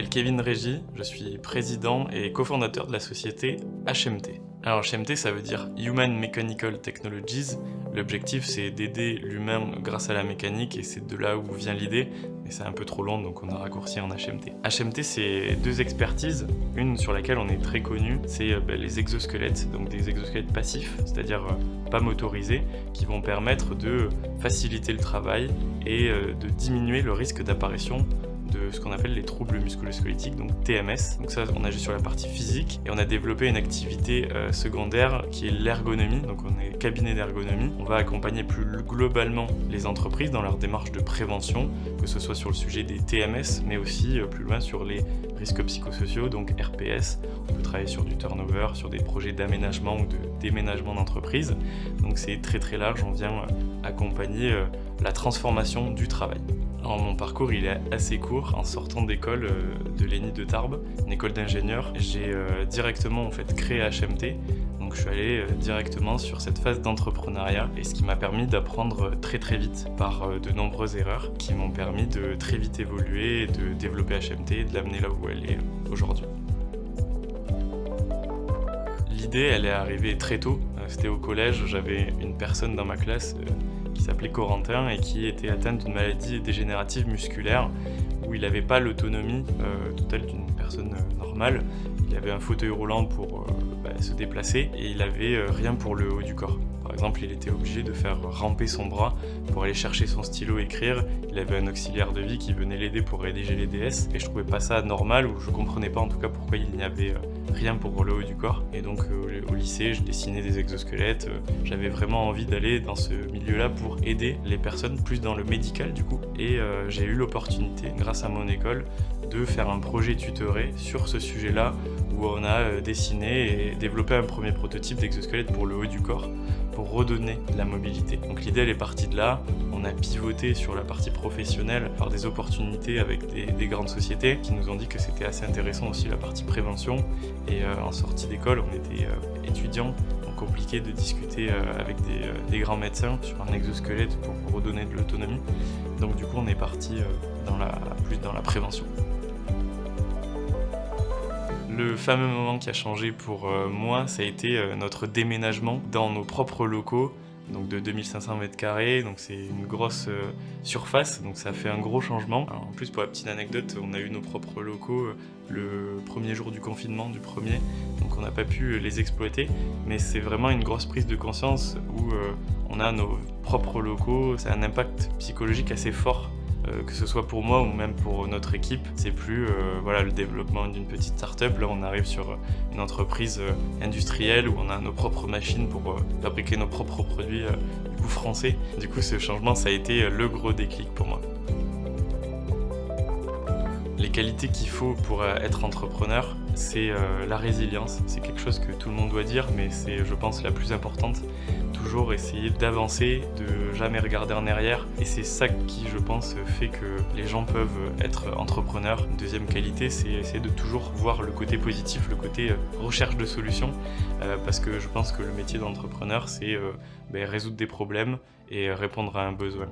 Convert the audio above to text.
m'appelle Kevin Régy, je suis président et cofondateur de la société HMT. Alors HMT, ça veut dire Human Mechanical Technologies. L'objectif, c'est d'aider l'humain grâce à la mécanique, et c'est de là où vient l'idée, mais c'est un peu trop long, donc on a raccourci en HMT. HMT, c'est deux expertises. Une sur laquelle on est très connu, c'est les exosquelettes, donc des exosquelettes passifs, c'est-à-dire pas motorisés, qui vont permettre de faciliter le travail et de diminuer le risque d'apparition de ce qu'on appelle les troubles musculo-squelettiques, donc TMS. Donc ça, on agit sur la partie physique, et on a développé une activité secondaire qui est l'ergonomie. Donc on est cabinet d'ergonomie. On va accompagner plus globalement les entreprises dans leur démarche de prévention, que ce soit sur le sujet des TMS, mais aussi plus loin sur les risques psychosociaux, donc RPS. On peut travailler sur du turnover, sur des projets d'aménagement ou de déménagement d'entreprise. Donc c'est très très large, on vient accompagner la transformation du travail. Alors, mon parcours il est assez court. En sortant d'école de l'ENI de Tarbes, une école d'ingénieur, j'ai directement créé HMT. Donc je suis allé directement sur cette phase d'entrepreneuriat, et ce qui m'a permis d'apprendre très très vite par de nombreuses erreurs qui m'ont permis de très vite évoluer, de développer HMT et de l'amener là où elle est aujourd'hui. L'idée, elle est arrivée très tôt. C'était au collège, j'avais une personne dans ma classe qui s'appelait Corentin et qui était atteint d'une maladie dégénérative musculaire où il n'avait pas l'autonomie totale d'une personne normale. Il avait un fauteuil roulant pour se déplacer, et il n'avait rien pour le haut du corps. Par exemple, il était obligé de faire ramper son bras pour aller chercher son stylo, écrire. Il avait un auxiliaire de vie qui venait l'aider pour rédiger les DS, et je trouvais pas ça normal, ou je comprenais pas en tout cas pourquoi il n'y avait rien pour le haut du corps. Et donc au lycée, je dessinais des exosquelettes. J'avais vraiment envie d'aller dans ce milieu-là pour aider les personnes, plus dans le médical du coup. Et j'ai eu l'opportunité, grâce à mon école, de faire un projet tutoré sur ce sujet-là, où on a dessiné et développé un premier prototype d'exosquelette pour le haut du corps, pour redonner de la mobilité. Donc l'idée, elle est partie de là. On a pivoté sur la partie professionnelle par des opportunités avec des grandes sociétés qui nous ont dit que c'était assez intéressant aussi la partie prévention. Et en sortie d'école, on était étudiants, donc compliqué de discuter avec des grands médecins sur un exosquelette pour redonner de l'autonomie. Donc du coup, on est parti plus dans la prévention. Le fameux moment qui a changé pour moi, ça a été notre déménagement dans nos propres locaux, donc de 2500 m², donc c'est une grosse surface, donc ça fait un gros changement. Alors, en plus, pour la petite anecdote, on a eu nos propres locaux le premier jour du confinement, du premier, donc on n'a pas pu les exploiter, mais c'est vraiment une grosse prise de conscience où on a nos propres locaux. C'est un impact psychologique assez fort. Que ce soit pour moi ou même pour notre équipe. C'est plus le développement d'une petite start-up. Là, on arrive sur une entreprise industrielle où on a nos propres machines pour fabriquer nos propres produits du coup français. Du coup, ce changement, ça a été le gros déclic pour moi. Les qualités qu'il faut pour être entrepreneur, c'est la résilience. C'est quelque chose que tout le monde doit dire, mais c'est, je pense, la plus importante. Toujours essayer d'avancer, de jamais regarder en arrière. Et c'est ça qui, je pense, fait que les gens peuvent être entrepreneurs. Deuxième qualité, c'est essayer de toujours voir le côté positif, le côté recherche de solutions. Parce que je pense que le métier d'entrepreneur, c'est résoudre des problèmes et répondre à un besoin.